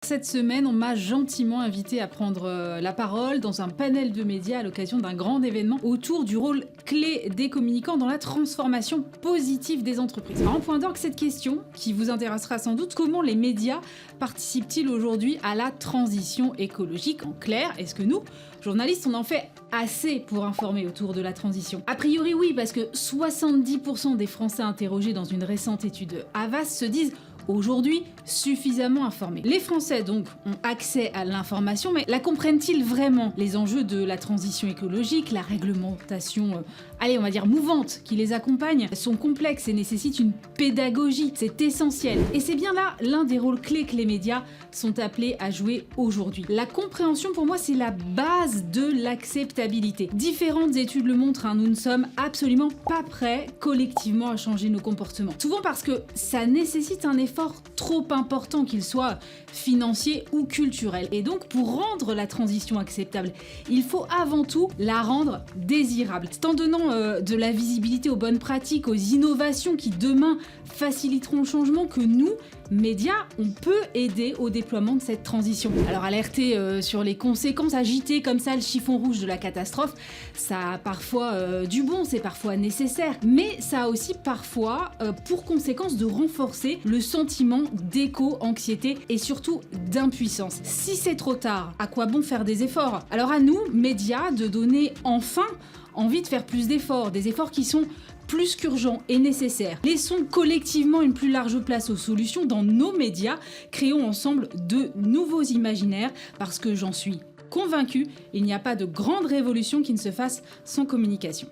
cette semaine, on m'a gentiment invité à prendre la parole dans un panel de médias à l'occasion d'un grand événement autour du rôle clé des communicants dans la transformation positive des entreprises. Alors, en point d'orgue, cette question, qui vous intéressera sans doute, comment les médias participent-ils aujourd'hui à la transition écologique? En clair, est-ce que nous, journalistes, on en fait assez pour informer autour de la transition? A priori oui, parce que 70% des Français interrogés dans une récente étude Havas se disent aujourd'hui suffisamment informés. Les Français donc ont accès à l'information, mais la comprennent-ils vraiment? Les enjeux de la transition écologique, la réglementation, allez on va dire mouvante qui les accompagne, sont complexes et nécessitent une pédagogie, c'est essentiel. Et c'est bien là l'un des rôles clés que les médias sont appelés à jouer aujourd'hui. La compréhension pour moi c'est la base de l'acceptabilité. Différentes études le montrent, nous ne sommes absolument pas prêts collectivement à changer nos comportements. Souvent parce que ça nécessite un effort trop important, qu'il soit financier ou culturel. Et donc pour rendre la transition acceptable, il faut avant tout la rendre désirable. C'est en donnant de la visibilité aux bonnes pratiques, aux innovations qui demain faciliteront le changement que nous, médias, on peut aider au déploiement de cette transition. Alors alerter sur les conséquences, agiter comme ça le chiffon rouge de la catastrophe, ça a parfois du bon, c'est parfois nécessaire, mais ça a aussi parfois pour conséquence de renforcer le sentiment d'éco-anxiété et surtout d'impuissance. Si c'est trop tard, à quoi bon faire des efforts? Alors à nous, médias, de donner enfin envie de faire plus d'efforts, des efforts qui sont plus qu'urgents et nécessaires. Laissons collectivement une plus large place aux solutions dans nos médias, créons ensemble de nouveaux imaginaires, parce que j'en suis convaincue, il n'y a pas de grande révolution qui ne se fasse sans communication.